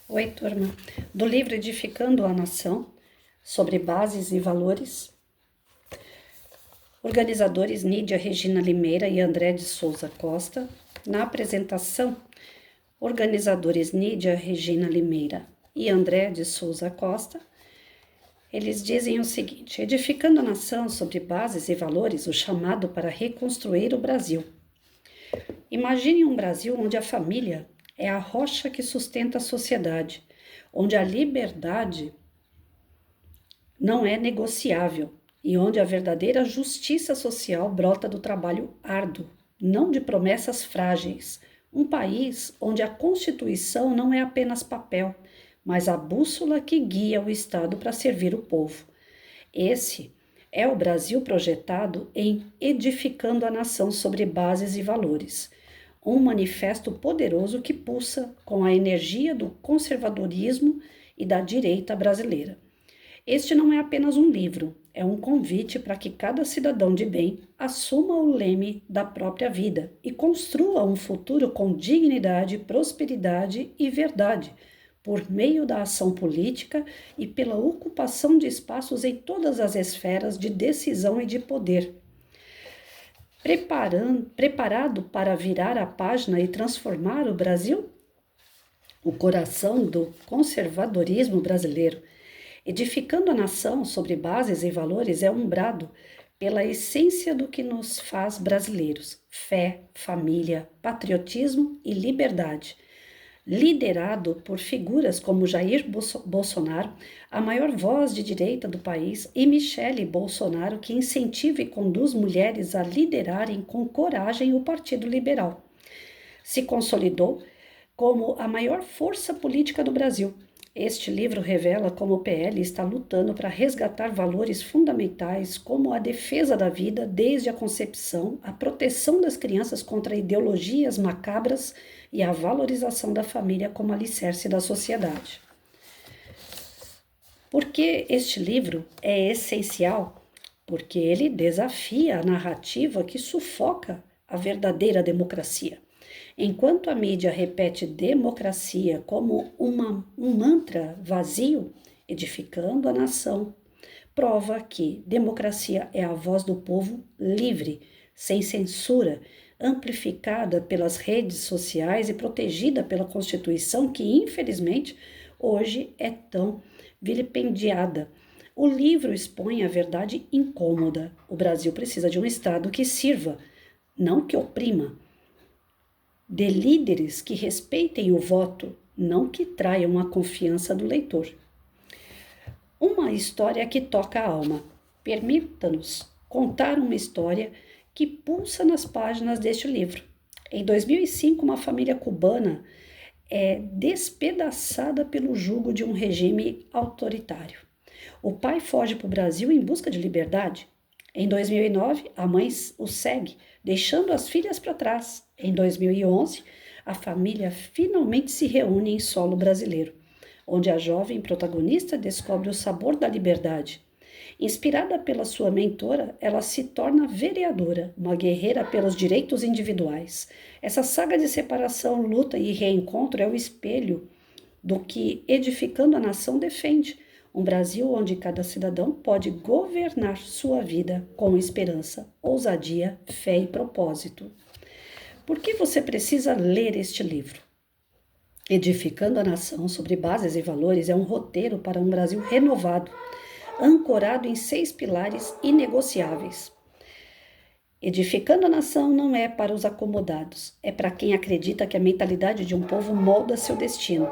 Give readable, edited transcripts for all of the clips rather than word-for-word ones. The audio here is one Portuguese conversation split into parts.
Oi, turma. Do livro Edificando a Nação, sobre bases e valores, organizadores Nídia Regina Limeira e André de Souza Costa. Na apresentação, organizadores Nídia Regina Limeira e André de Souza Costa, eles dizem o seguinte: edificando a nação sobre bases e valores, o chamado para reconstruir o Brasil. Imagine um Brasil onde a família é a rocha que sustenta a sociedade, onde a liberdade não é negociável e onde a verdadeira justiça social brota do trabalho árduo, não de promessas frágeis. Um país onde a Constituição não é apenas papel, mas a bússola que guia o Estado para servir o povo. Esse é o Brasil projetado em Edificando a Nação sobre Bases e Valores, um manifesto poderoso que pulsa com a energia do conservadorismo e da direita brasileira. Este não é apenas um livro, é um convite para que cada cidadão de bem assuma o leme da própria vida e construa um futuro com dignidade, prosperidade e verdade, por meio da ação política e pela ocupação de espaços em todas as esferas de decisão e de poder. Preparado para virar a página e transformar o Brasil? O coração do conservadorismo brasileiro. Edificando a nação sobre bases e valores é um brado pela essência do que nos faz brasileiros: fé, família, patriotismo e liberdade. Liderado por figuras como Jair Bolsonaro, a maior voz de direita do país, e Michele Bolsonaro, que incentiva e conduz mulheres a liderarem com coragem o Partido Liberal. Se consolidou como a maior força política do Brasil. Este livro revela como o PL está lutando para resgatar valores fundamentais como a defesa da vida desde a concepção, a proteção das crianças contra ideologias macabras e a valorização da família como alicerce da sociedade. Por que este livro é essencial? Porque ele desafia a narrativa que sufoca a verdadeira democracia. Enquanto a mídia repete democracia como um mantra vazio, edificando a nação, prova que democracia é a voz do povo livre, sem censura, amplificada pelas redes sociais e protegida pela Constituição, que infelizmente hoje é tão vilipendiada. O livro expõe a verdade incômoda. O Brasil precisa de um Estado que sirva, não que oprima, de líderes que respeitem o voto, não que traiam a confiança do leitor. Uma história que toca a alma. Permita-nos contar uma história que pulsa nas páginas deste livro. Em 2005, uma família cubana é despedaçada pelo jugo de um regime autoritário. O pai foge para o Brasil em busca de liberdade. Em 2009, a mãe o segue, deixando as filhas para trás. Em 2011, a família finalmente se reúne em solo brasileiro, onde a jovem protagonista descobre o sabor da liberdade. Inspirada pela sua mentora, ela se torna vereadora, uma guerreira pelos direitos individuais. Essa saga de separação, luta e reencontro é o espelho do que Edificando a Nação defende. Um Brasil onde cada cidadão pode governar sua vida com esperança, ousadia, fé e propósito. Por que você precisa ler este livro? Edificando a Nação sobre Bases e Valores é um roteiro para um Brasil renovado, ancorado em 6 pilares inegociáveis. Edificando a nação não é para os acomodados, é para quem acredita que a mentalidade de um povo molda seu destino.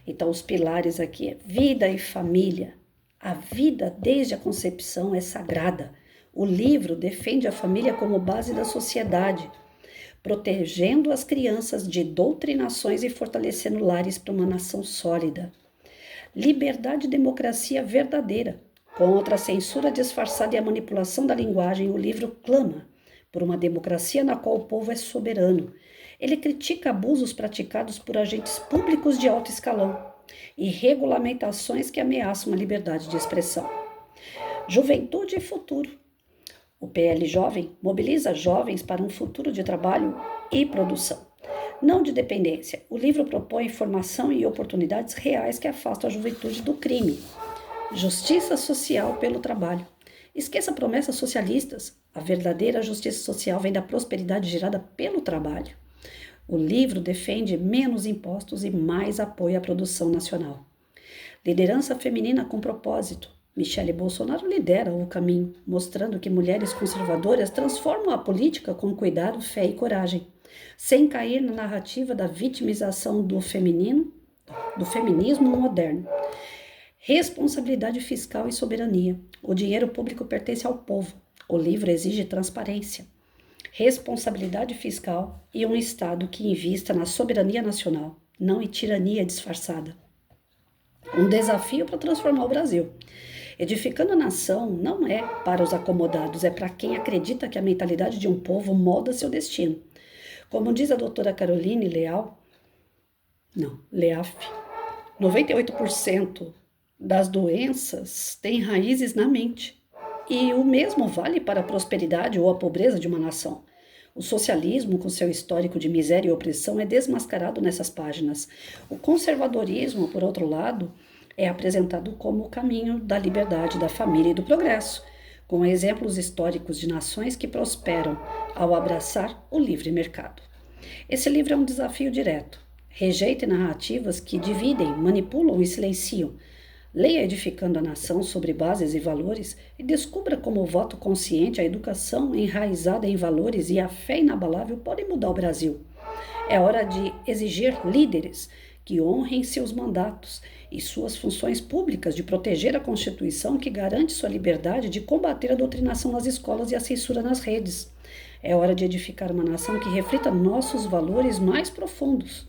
Então, os pilares aqui é vida e família. A vida desde a concepção é sagrada. O livro defende a família como base da sociedade, protegendo as crianças de doutrinações e fortalecendo lares para uma nação sólida. Liberdade e democracia verdadeira. Contra a censura disfarçada e a manipulação da linguagem, o livro clama por uma democracia na qual o povo é soberano. Ele critica abusos praticados por agentes públicos de alto escalão e regulamentações que ameaçam a liberdade de expressão. Juventude e futuro. O PL Jovem mobiliza jovens para um futuro de trabalho e produção. não de dependência. O livro propõe formação e oportunidades reais que afastam a juventude do crime. Justiça social pelo trabalho. Esqueça promessas socialistas. A verdadeira justiça social vem da prosperidade gerada pelo trabalho. O livro defende menos impostos e mais apoio à produção nacional. Liderança feminina com propósito. Michele Bolsonaro lidera o caminho, mostrando que mulheres conservadoras transformam a política com cuidado, fé e coragem, sem cair na narrativa da vitimização do feminismo moderno. Responsabilidade fiscal e soberania. O dinheiro público pertence ao povo. O livro exige transparência, responsabilidade fiscal e um Estado que invista na soberania nacional, não em tirania disfarçada. Um desafio para transformar o Brasil. Edificando a nação não é para os acomodados, é para quem acredita que a mentalidade de um povo molda seu destino. Como diz a doutora Caroline Leaf, 98% das doenças têm raízes na mente. E o mesmo vale para a prosperidade ou a pobreza de uma nação. O socialismo, com seu histórico de miséria e opressão, é desmascarado nessas páginas. O conservadorismo, por outro lado, é apresentado como o caminho da liberdade, da família e do progresso, com exemplos históricos de nações que prosperam ao abraçar o livre mercado. Esse livro é um desafio direto. Rejeite narrativas que dividem, manipulam e silenciam. Leia Edificando a Nação sobre bases e valores e descubra como o voto consciente, a educação enraizada em valores e a fé inabalável podem mudar o Brasil. É hora de exigir líderes que honrem seus mandatos e suas funções públicas de proteger a Constituição que garante sua liberdade de combater a doutrinação nas escolas e a censura nas redes. É hora de edificar uma nação que reflita nossos valores mais profundos.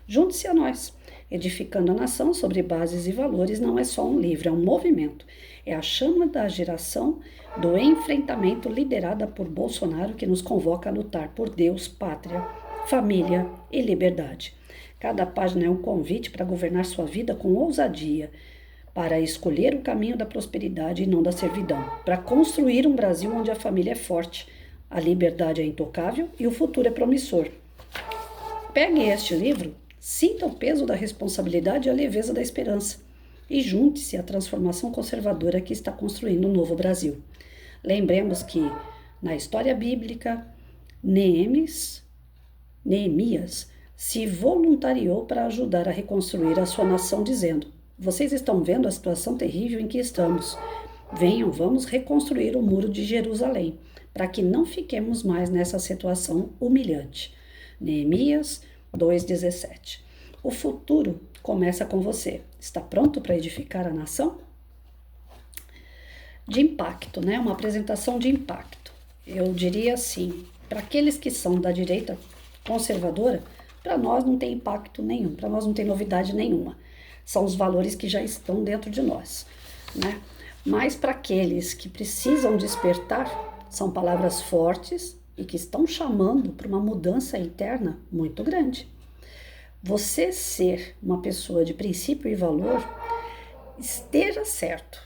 Junte-se a nós. Edificando a Nação sobre bases e valores não é só um livro, é um movimento. É a chama da geração do enfrentamento liderada por Bolsonaro que nos convoca a lutar por Deus, pátria, família e liberdade. Cada página é um convite para governar sua vida com ousadia, para escolher o caminho da prosperidade e não da servidão, para construir um Brasil onde a família é forte, a liberdade é intocável e o futuro é promissor. Pegue este livro, sinta o peso da responsabilidade e a leveza da esperança e junte-se à transformação conservadora que está construindo um novo Brasil. Lembremos que, na história bíblica, Neemias se voluntariou para ajudar a reconstruir a sua nação, dizendo: vocês estão vendo a situação terrível em que estamos. Venham, vamos reconstruir o muro de Jerusalém, para que não fiquemos mais nessa situação humilhante. Neemias 2,17. O futuro começa com você. Está pronto para edificar a nação? De impacto, né? Uma apresentação de impacto. Eu diria assim, para aqueles que são da direita conservadora, para nós não tem impacto nenhum, para nós não tem novidade nenhuma. São os valores que já estão dentro de nós, né? Mas para aqueles que precisam despertar, são palavras fortes e que estão chamando para uma mudança interna muito grande. Você ser uma pessoa de princípio e valor, esteja certo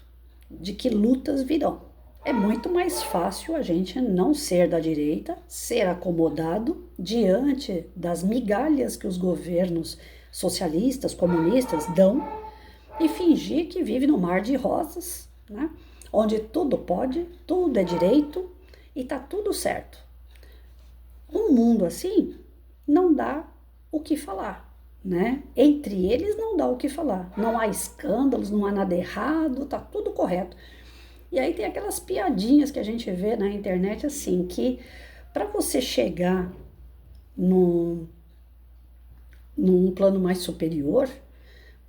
de que lutas virão. É muito mais fácil a gente não ser da direita, ser acomodado diante das migalhas que os governos socialistas, comunistas dão e fingir que vive no mar de rosas, né? Onde tudo pode, tudo é direito e tá tudo certo. Um mundo assim não dá o que falar, né? Entre eles não dá o que falar. Não há escândalos, não há nada errado, tá tudo correto. E aí tem aquelas piadinhas que a gente vê na internet assim, que para você chegar num plano mais superior,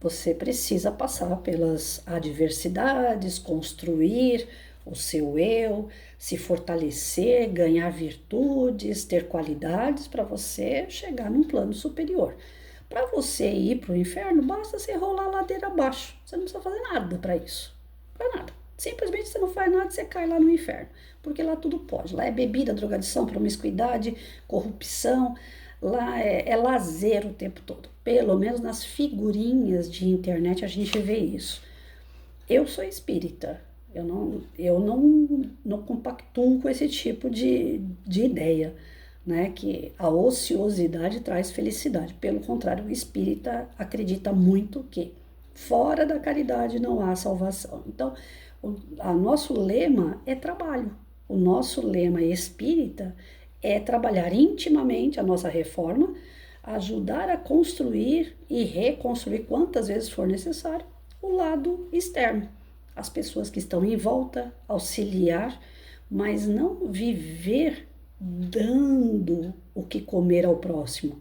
você precisa passar pelas adversidades, construir o seu eu, se fortalecer, ganhar virtudes, ter qualidades para você chegar num plano superior. Para você ir para o inferno, basta você rolar a ladeira abaixo. Você não precisa fazer nada para isso. Para nada. Simplesmente você não faz nada, você cai lá no inferno. Porque lá tudo pode. Lá é bebida, drogadição, promiscuidade, corrupção. Lá é lazer o tempo todo. Pelo menos nas figurinhas de internet a gente vê isso. Eu sou espírita. Eu não compactuo com esse tipo de ideia. né, que a ociosidade traz felicidade. Pelo contrário, o espírita acredita muito que fora da caridade não há salvação. Então, o nosso lema é trabalho. O nosso lema espírita é trabalhar intimamente a nossa reforma, ajudar a construir e reconstruir quantas vezes for necessário o lado externo, as pessoas que estão em volta, auxiliar, mas não viver dando o que comer ao próximo.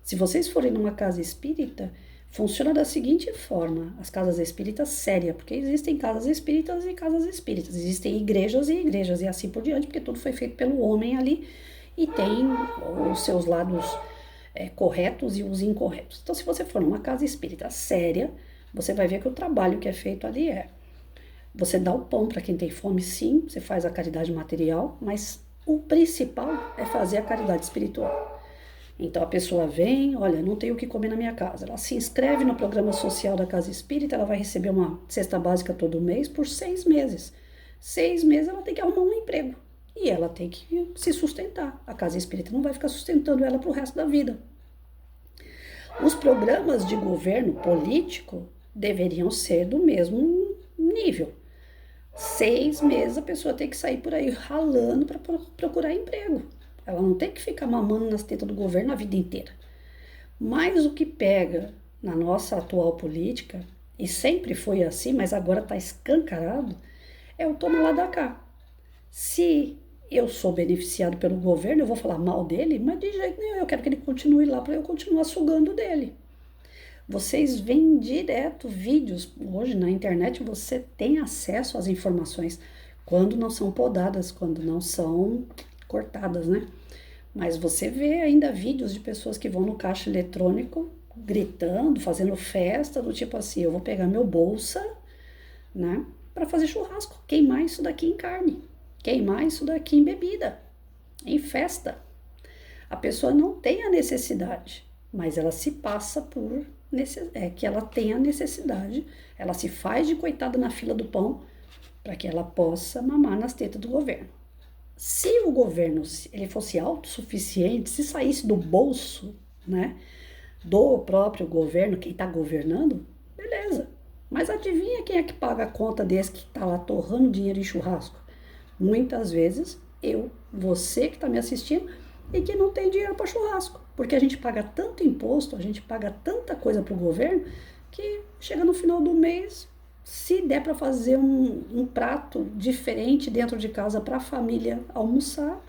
Se vocês forem numa casa espírita, funciona da seguinte forma: as casas espíritas sérias, porque existem casas espíritas e casas espíritas, existem igrejas e assim por diante, porque tudo foi feito pelo homem ali e tem os seus lados corretos e os incorretos. Então, se você for numa casa espírita séria, você vai ver que o trabalho que é feito ali você dá o pão para quem tem fome, sim, você faz a caridade material, mas o principal é fazer a caridade espiritual. Então a pessoa vem, olha, não tenho o que comer na minha casa. Ela se inscreve no programa social da Casa Espírita, ela vai receber uma cesta básica todo mês por 6 meses. 6 meses ela tem que arrumar um emprego e ela tem que se sustentar. A Casa Espírita não vai ficar sustentando ela para o resto da vida. Os programas de governo político deveriam ser do mesmo nível. 6 meses a pessoa tem que sair por aí ralando para procurar emprego. Ela não tem que ficar mamando nas tetas do governo a vida inteira. Mas o que pega na nossa atual política, e sempre foi assim, mas agora está escancarado, é o toma lá da cá. Se eu sou beneficiado pelo governo, eu vou falar mal dele, mas de jeito nenhum, eu quero que ele continue lá para eu continuar sugando dele. Vocês veem direto vídeos, hoje na internet você tem acesso às informações, quando não são podadas, quando não são cortadas, né? Mas você vê ainda vídeos de pessoas que vão no caixa eletrônico gritando, fazendo festa, do tipo assim, eu vou pegar meu bolsa, né, para fazer churrasco, queimar isso daqui em carne, queimar isso daqui em bebida, em festa. A pessoa não tem a necessidade, mas ela se passa por que ela tem a necessidade, ela se faz de coitada na fila do pão para que ela possa mamar nas tetas do governo. Se o governo ele fosse autossuficiente, se saísse do bolso, né, do próprio governo, quem está governando, beleza. Mas adivinha quem é que paga a conta desse que está lá torrando dinheiro em churrasco? Muitas vezes eu, você que está me assistindo e que não tem dinheiro para churrasco. Porque a gente paga tanto imposto, a gente paga tanta coisa para o governo, que chega no final do mês, se der para fazer um prato diferente dentro de casa para a família almoçar,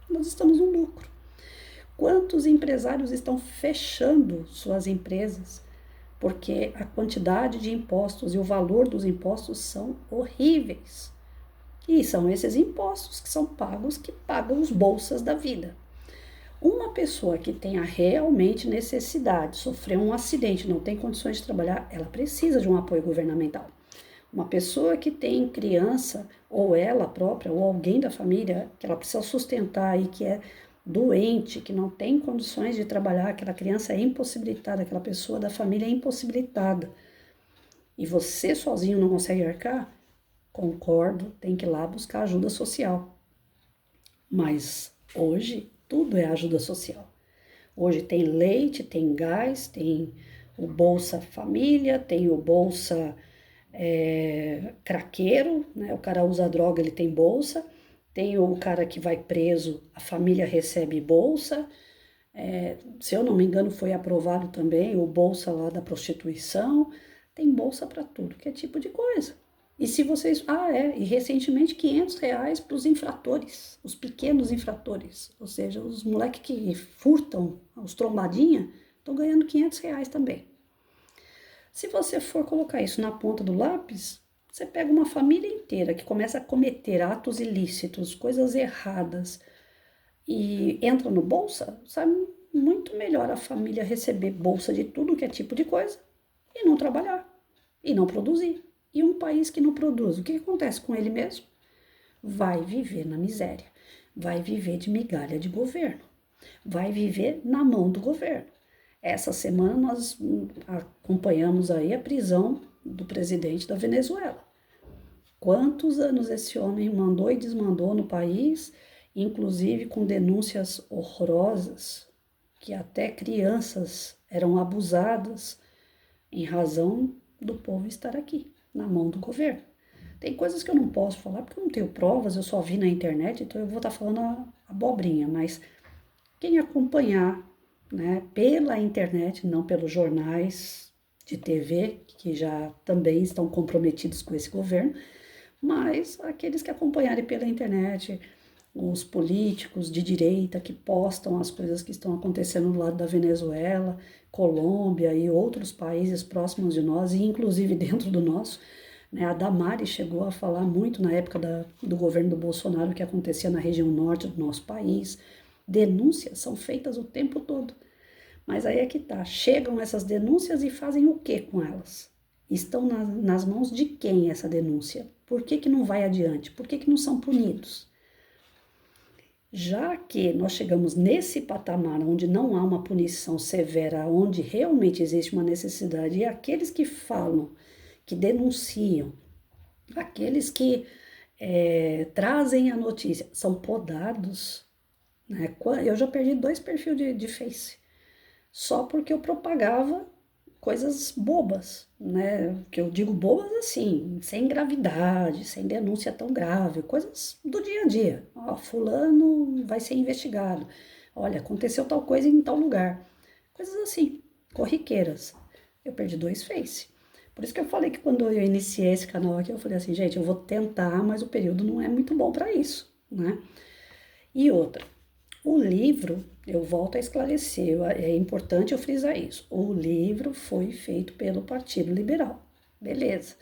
nós estamos no lucro. Quantos empresários estão fechando suas empresas porque a quantidade de impostos e o valor dos impostos são horríveis? E são esses impostos que são pagos que pagam os bolsas da vida. Uma pessoa que tenha realmente necessidade, sofreu um acidente, não tem condições de trabalhar, ela precisa de um apoio governamental. Uma pessoa que tem criança, ou ela própria, ou alguém da família, que ela precisa sustentar e que é doente, que não tem condições de trabalhar, aquela criança é impossibilitada, aquela pessoa da família é impossibilitada, e você sozinho não consegue arcar, concordo, tem que ir lá buscar ajuda social. Mas hoje tudo é ajuda social. Hoje tem leite, tem gás, tem o Bolsa Família, tem o Bolsa craqueiro, né? O cara usa droga, ele tem bolsa. Tem o cara que vai preso, a família recebe bolsa. Se eu não me engano, foi aprovado também o bolsa lá da prostituição. Tem bolsa para tudo, que é tipo de coisa. E se vocês... e recentemente R$ 500 para os infratores, os pequenos infratores. Ou seja, os moleques que furtam, os trombadinha, estão ganhando R$ 500 também. Se você for colocar isso na ponta do lápis, você pega uma família inteira que começa a cometer atos ilícitos, coisas erradas, e entra no bolsa, sabe muito melhor a família receber bolsa de tudo que é tipo de coisa e não trabalhar, e não produzir. E um país que não produz, o que acontece com ele mesmo? Vai viver na miséria, vai viver de migalha de governo, vai viver na mão do governo. Essa semana nós acompanhamos aí a prisão do presidente da Venezuela. Quantos anos esse homem mandou e desmandou no país inclusive com denúncias horrorosas, que até crianças eram abusadas em razão do povo estar aqui, na mão do governo. Tem coisas que eu não posso falar porque eu não tenho provas, eu só vi na internet, então eu vou estar falando a abobrinha, mas quem acompanhar, né, pela internet, não pelos jornais de TV, que já também estão comprometidos com esse governo, mas aqueles que acompanharem pela internet, os políticos de direita que postam as coisas que estão acontecendo do lado da Venezuela, Colômbia e outros países próximos de nós, e inclusive dentro do nosso, né? A Damares chegou a falar muito na época do governo do Bolsonaro o que acontecia na região norte do nosso país. Denúncias são feitas o tempo todo. Mas aí é que tá, chegam essas denúncias e fazem o que com elas? Estão nas mãos de quem essa denúncia? Por que não vai adiante? Por que não são punidos? Já que nós chegamos nesse patamar onde não há uma punição severa, onde realmente existe uma necessidade, e aqueles que falam, que denunciam, aqueles que trazem a notícia, são podados, né? Eu já perdi 2 perfis de Face, só porque eu propagava coisas bobas, né? Que eu digo bobas assim, sem gravidade, sem denúncia tão grave, coisas do dia a dia. Ó, fulano vai ser investigado. Olha, aconteceu tal coisa em tal lugar. Coisas assim, corriqueiras. Eu perdi 2 Face. Por isso que eu falei que quando eu iniciei esse canal aqui, eu falei assim, gente, eu vou tentar, mas o período não é muito bom para isso, né? E outra, o livro, eu volto a esclarecer, é importante eu frisar isso. O livro foi feito pelo Partido Liberal, beleza.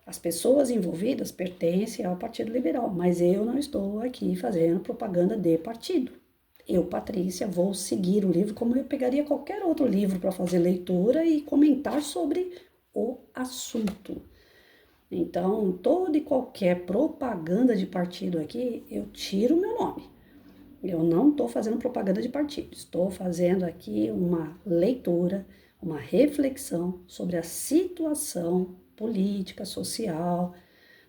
As pessoas envolvidas pertencem ao Partido Liberal, mas eu não estou aqui fazendo propaganda de partido. Eu, Patrícia, vou seguir o livro como eu pegaria qualquer outro livro para fazer leitura e comentar sobre o assunto. Então, toda e qualquer propaganda de partido aqui, eu tiro o meu nome. Eu não estou fazendo propaganda de partido, estou fazendo aqui uma leitura, uma reflexão sobre a situação política, social.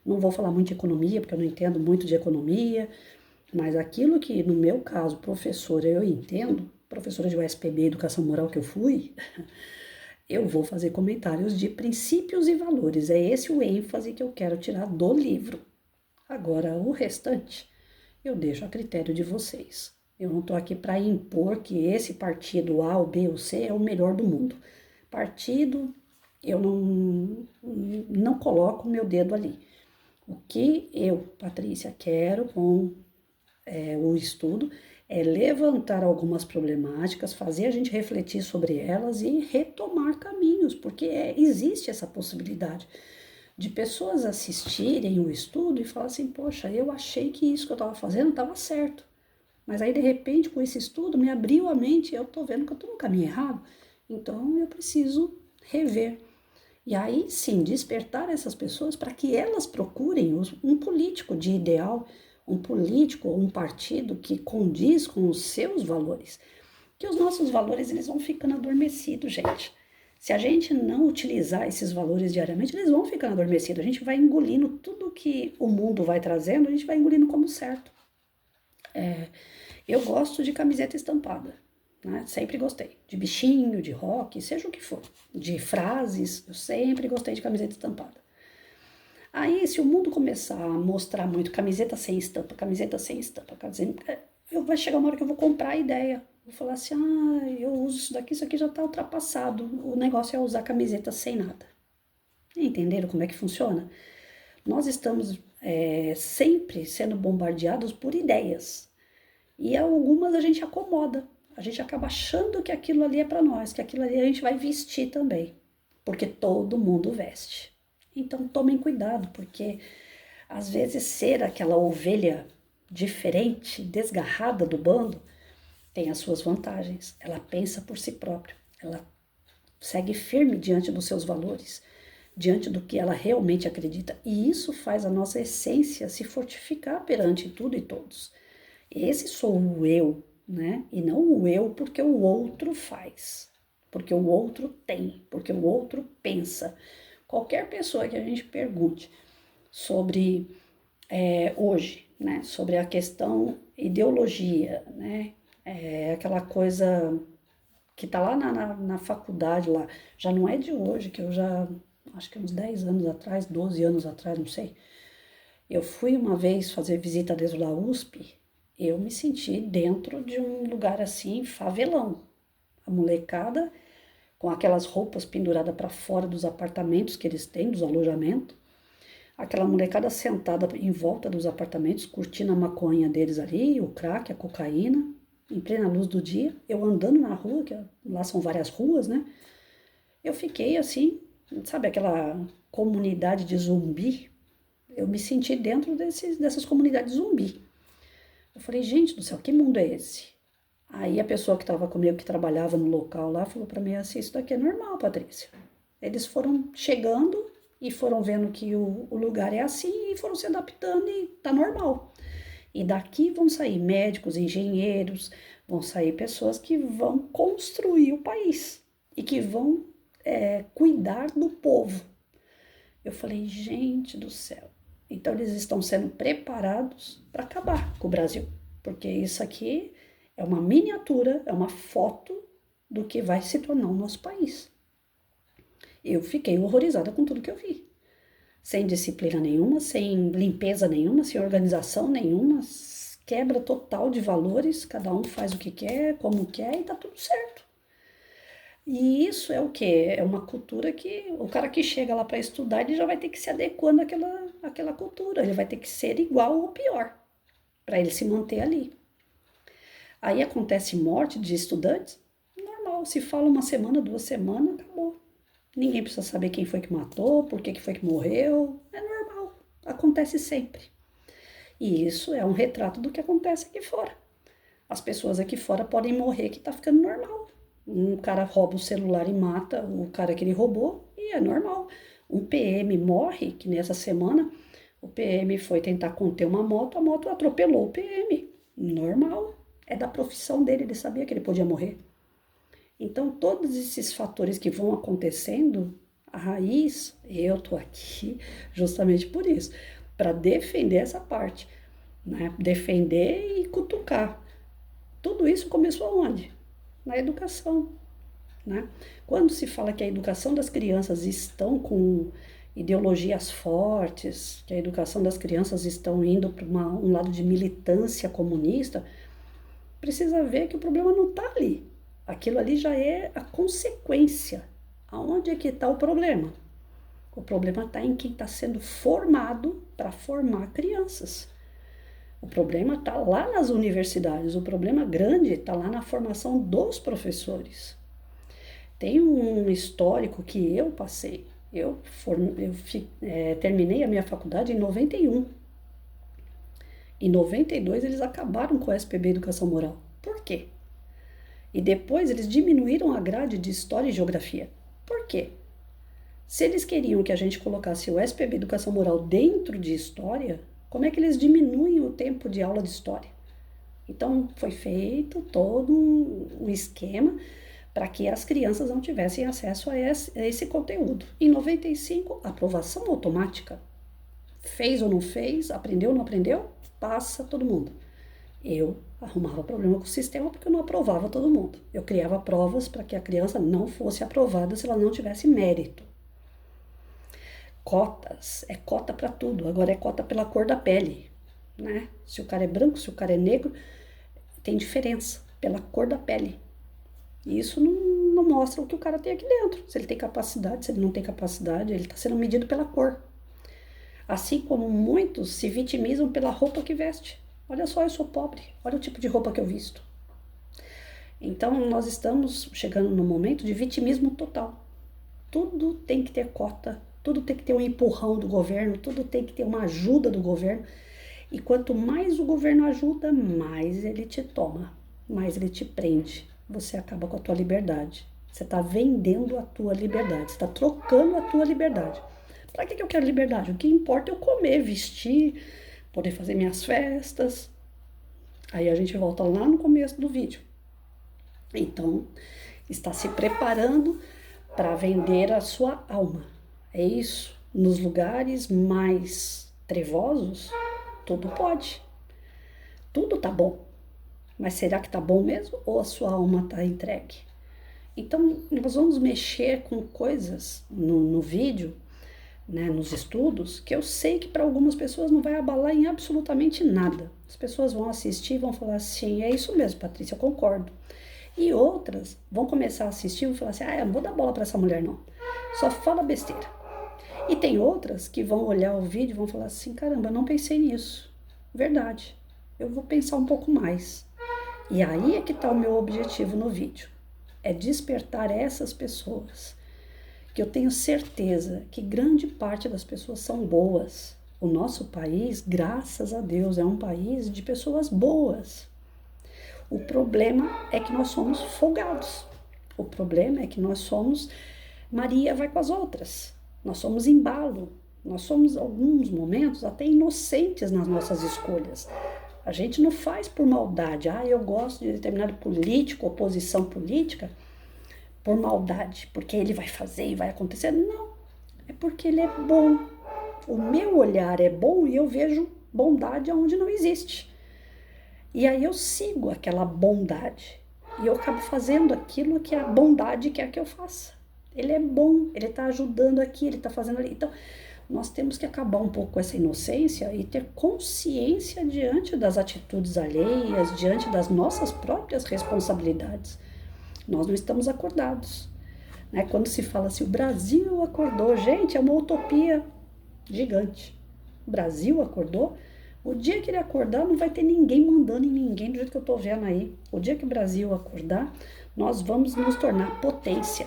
Não vou falar muito de economia, porque eu não entendo muito de economia, mas aquilo que, no meu caso, professora, eu entendo, professora de USPB, Educação Moral que eu fui, eu vou fazer comentários de princípios e valores. É esse o ênfase que eu quero tirar do livro. Agora, o restante eu deixo a critério de vocês. Eu não estou aqui para impor que esse partido A, ou B ou C é o melhor do mundo. Partido, eu não coloco meu dedo ali. O que eu, Patrícia, quero com o estudo é levantar algumas problemáticas, fazer a gente refletir sobre elas e retomar caminhos, porque existe essa possibilidade de pessoas assistirem o estudo e falar assim, poxa, eu achei que isso que eu estava fazendo estava certo. Mas aí, de repente, com esse estudo, me abriu a mente, eu estou vendo que eu estou no caminho errado. Então, eu preciso rever. E aí, sim, despertar essas pessoas para que elas procurem um político de ideal, um político ou um partido que condiz com os seus valores. Que os nossos valores, eles vão ficando adormecidos, gente. Se a gente não utilizar esses valores diariamente, eles vão ficando adormecidos. A gente vai engolindo tudo que o mundo vai trazendo, a gente vai engolindo como certo. Eu gosto de camiseta estampada, né? Sempre gostei. De bichinho, de rock, seja o que for. De frases, eu sempre gostei de camiseta estampada. Aí, se o mundo começar a mostrar muito camiseta sem estampa, vai chegar uma hora que eu vou comprar a ideia. Vou falar assim, eu uso isso aqui já tá ultrapassado. O negócio é usar camiseta sem nada. Entenderam como é que funciona? Nós estamos sempre sendo bombardeados por ideias. E algumas a gente acomoda. A gente acaba achando que aquilo ali é para nós, que aquilo ali a gente vai vestir também. Porque todo mundo veste. Então tomem cuidado, porque às vezes ser aquela ovelha diferente, desgarrada do bando, tem as suas vantagens. Ela pensa por si própria, ela segue firme diante dos seus valores, diante do que ela realmente acredita. E isso faz a nossa essência se fortificar perante tudo e todos. Esse sou o eu, né? E não o eu porque o outro faz, porque o outro tem, porque o outro pensa. Qualquer pessoa que a gente pergunte sobre hoje, né, sobre a questão ideologia, né? É aquela coisa que tá lá na faculdade lá, já não é de hoje, que eu já, acho que uns 10 anos atrás, 12 anos atrás, não sei. Eu fui uma vez fazer visita dentro da USP, eu me senti dentro de um lugar assim, favelão. A molecada com aquelas roupas penduradas para fora dos apartamentos que eles têm, dos alojamentos. Aquela molecada sentada em volta dos apartamentos, curtindo a maconha deles ali, o crack, a cocaína, em plena luz do dia. Eu andando na rua, que lá são várias ruas, né? Eu fiquei assim, sabe aquela comunidade de zumbi? Eu me senti dentro dessas comunidades zumbi. Eu falei, gente do céu, que mundo é esse? Aí a pessoa que estava comigo, que trabalhava no local lá, falou para mim assim, isso daqui é normal, Patrícia. Eles foram chegando e foram vendo que o lugar é assim e foram se adaptando e tá normal. E daqui vão sair médicos, engenheiros, vão sair pessoas que vão construir o país e que vão cuidar do povo. Eu falei, gente do céu. Então eles estão sendo preparados para acabar com o Brasil, porque isso aqui é uma miniatura, é uma foto do que vai se tornar o nosso país. Eu fiquei horrorizada com tudo que eu vi. Sem disciplina nenhuma, sem limpeza nenhuma, sem organização nenhuma, quebra total de valores, cada um faz o que quer, como quer e tá tudo certo. E isso é o quê? É uma cultura que o cara que chega lá para estudar, ele já vai ter que se adequando àquela cultura, ele vai ter que ser igual ou pior, para ele se manter ali. Aí acontece morte de estudantes, normal, se fala uma semana, 2 semanas, acabou. Ninguém precisa saber quem foi que matou, por que foi que morreu, é normal, acontece sempre. E isso é um retrato do que acontece aqui fora. As pessoas aqui fora podem morrer que tá ficando normal. Um cara rouba o celular e mata o cara que ele roubou e é normal. Um PM morre, que nessa semana o PM foi tentar conter uma moto, a moto atropelou o PM. Normal. É da profissão dele, ele sabia que ele podia morrer. Então, todos esses fatores que vão acontecendo, a raiz, eu tô aqui justamente por isso, para defender essa parte, né? Defender e cutucar. Tudo isso começou onde? Na educação, né? Quando se fala que a educação das crianças estão com ideologias fortes, que a educação das crianças estão indo para um lado de militância comunista, precisa ver que o problema não está ali. Aquilo ali já é a consequência. Aonde é que está o problema? O problema está em quem está sendo formado para formar crianças. O problema está lá nas universidades, o problema grande está lá na formação dos professores. Tem um histórico que eu passei. Terminei a minha faculdade em 91. Em 92 eles acabaram com a SPB Educação Moral. Por quê? E depois eles diminuíram a grade de História e Geografia. Por quê? Se eles queriam que a gente colocasse o SPB Educação Moral dentro de História, como é que eles diminuem o tempo de aula de História? Então foi feito todo um esquema para que as crianças não tivessem acesso a esse conteúdo. Em 95, aprovação automática. Fez ou não fez, aprendeu ou não aprendeu, passa todo mundo. Eu arrumava problema com o sistema porque eu não aprovava todo mundo. Eu criava provas para que a criança não fosse aprovada se ela não tivesse mérito. Cotas, é cota para tudo, agora é cota pela cor da pele, né? Se o cara é branco, se o cara é negro, tem diferença pela cor da pele. E isso não mostra o que o cara tem aqui dentro, se ele tem capacidade, se ele não tem capacidade, ele está sendo medido pela cor. Assim como muitos se vitimizam pela roupa que veste. Olha só, eu sou pobre, olha o tipo de roupa que eu visto. Então, nós estamos chegando no momento de vitimismo total. Tudo tem que ter cota, tudo tem que ter um empurrão do governo, tudo tem que ter uma ajuda do governo. E quanto mais o governo ajuda, mais ele te toma, mais ele te prende. Você acaba com a tua liberdade. Você está vendendo a tua liberdade, você está trocando a tua liberdade. Para que eu quero liberdade? O que importa é eu comer, vestir, poder fazer minhas festas. Aí a gente volta lá no começo do vídeo. Então, está se preparando para vender a sua alma. É isso. Nos lugares mais trevosos, tudo pode. Tudo tá bom, mas será que tá bom mesmo ou a sua alma tá entregue? Então, nós vamos mexer com coisas no vídeo, né, nos estudos, que eu sei que para algumas pessoas não vai abalar em absolutamente nada. As pessoas vão assistir e vão falar assim, é isso mesmo, Patrícia, eu concordo. E outras vão começar a assistir e vão falar assim, eu não vou dar bola para essa mulher não, só fala besteira. E tem outras que vão olhar o vídeo e vão falar assim, caramba, eu não pensei nisso. Verdade, eu vou pensar um pouco mais. E aí é que está o meu objetivo no vídeo, é despertar essas pessoas, que eu tenho certeza que grande parte das pessoas são boas. O nosso país, graças a Deus, é um país de pessoas boas. O problema é que nós somos folgados. O problema é que nós somos Maria vai com as outras. Nós somos embalo. Nós somos, em alguns momentos, até inocentes nas nossas escolhas. A gente não faz por maldade. Eu gosto de determinado político, oposição política, por maldade, porque ele vai fazer e vai acontecer. Não, é porque ele é bom. O meu olhar é bom e eu vejo bondade onde não existe. E aí eu sigo aquela bondade. E eu acabo fazendo aquilo que a bondade quer que eu faça. Ele é bom, ele está ajudando aqui, ele está fazendo ali. Então, nós temos que acabar um pouco com essa inocência e ter consciência diante das atitudes alheias, diante das nossas próprias responsabilidades. Nós não estamos acordados, né? Quando se fala assim, o Brasil acordou, gente, é uma utopia gigante. O Brasil acordou. O dia que ele acordar, não vai ter ninguém mandando em ninguém do jeito que eu tô vendo aí. O dia que o Brasil acordar, nós vamos nos tornar potência.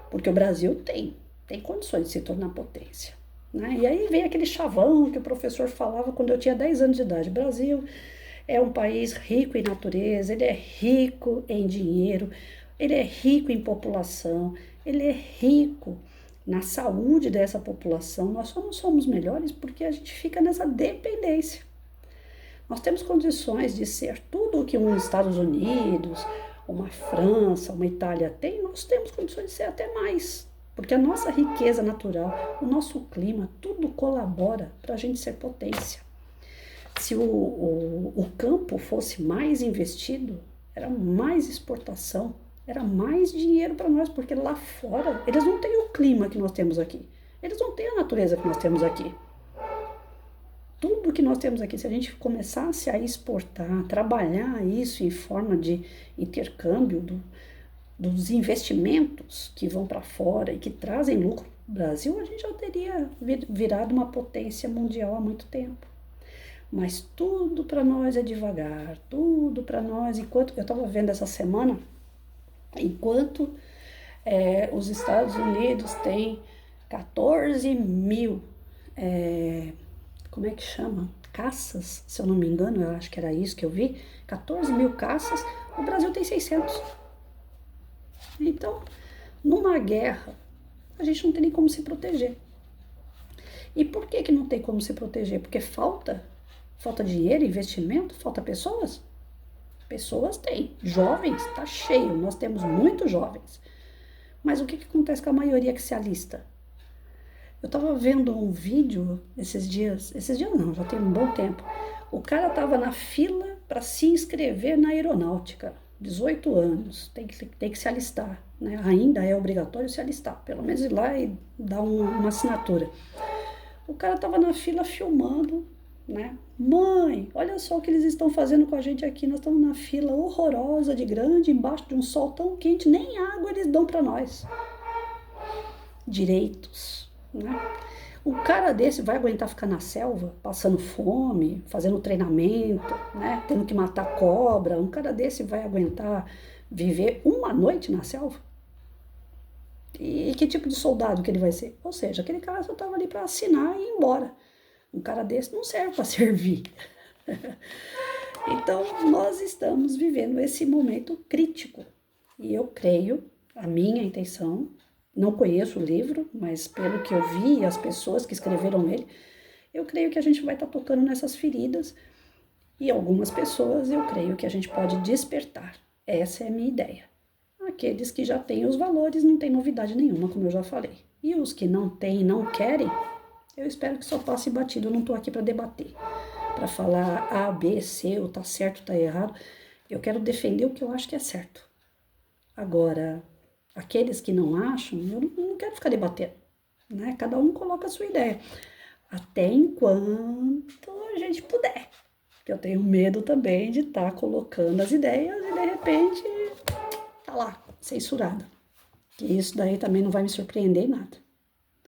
Porque o Brasil tem condições de se tornar potência, né? E aí vem aquele chavão que o professor falava quando eu tinha 10 anos de idade. O Brasil é um país rico em natureza, ele é rico em dinheiro, ele é rico em população, ele é rico na saúde dessa população. Nós só não somos melhores porque a gente fica nessa dependência. Nós temos condições de ser tudo o que os Estados Unidos, uma França, uma Itália tem, nós temos condições de ser até mais. Porque a nossa riqueza natural, o nosso clima, tudo colabora para a gente ser potência. Se o campo fosse mais investido, era mais exportação, era mais dinheiro para nós, porque lá fora eles não têm o clima que nós temos aqui, eles não têm a natureza que nós temos aqui. Tudo que nós temos aqui, se a gente começasse a exportar, trabalhar isso em forma de intercâmbio dos investimentos que vão para fora e que trazem lucro para o Brasil, a gente já teria virado uma potência mundial há muito tempo. Mas tudo para nós é devagar, tudo para nós, enquanto eu estava vendo essa semana, enquanto os Estados Unidos têm 14 mil, como é que chama? Caças, se eu não me engano, eu acho que era isso que eu vi, 14 mil caças, o Brasil tem 600. Então, numa guerra, a gente não tem nem como se proteger. E por que não tem como se proteger? Porque falta dinheiro, investimento, falta pessoas? Pessoas tem. Jovens, tá cheio, nós temos muitos jovens. Mas o que acontece com a maioria que se alista? Eu tava vendo um vídeo esses dias não, já tem um bom tempo. O cara tava na fila para se inscrever na aeronáutica, 18 anos, tem que se alistar, né? Ainda é obrigatório se alistar, pelo menos ir lá e dar uma assinatura. O cara tava na fila filmando, né? Mãe, olha só o que eles estão fazendo com a gente aqui, nós estamos na fila horrorosa de grande, embaixo de um sol tão quente, nem água eles dão para nós. Direitos, né? Um cara desse vai aguentar ficar na selva, passando fome, fazendo treinamento, né? Tendo que matar cobra. Um cara desse vai aguentar viver uma noite na selva? E que tipo de soldado que ele vai ser? Ou seja, aquele cara só estava ali para assinar e ir embora. Um cara desse não serve para servir. Então, nós estamos vivendo esse momento crítico. E eu creio, a minha intenção, não conheço o livro, mas pelo que eu vi, as pessoas que escreveram ele, eu creio que a gente vai estar tocando nessas feridas e algumas pessoas eu creio que a gente pode despertar. Essa é a minha ideia. Aqueles que já têm os valores não tem novidade nenhuma, como eu já falei. E os que não têm e não querem, eu espero que só passe batido, eu não estou aqui para debater. para falar A, B, C, ou tá certo, ou tá errado. Eu quero defender o que eu acho que é certo. Agora, aqueles que não acham, eu não quero ficar debatendo, né? Cada um coloca a sua ideia, até enquanto a gente puder. Porque eu tenho medo também de estar colocando as ideias e de repente tá lá, censurada. Que isso daí também não vai me surpreender em nada.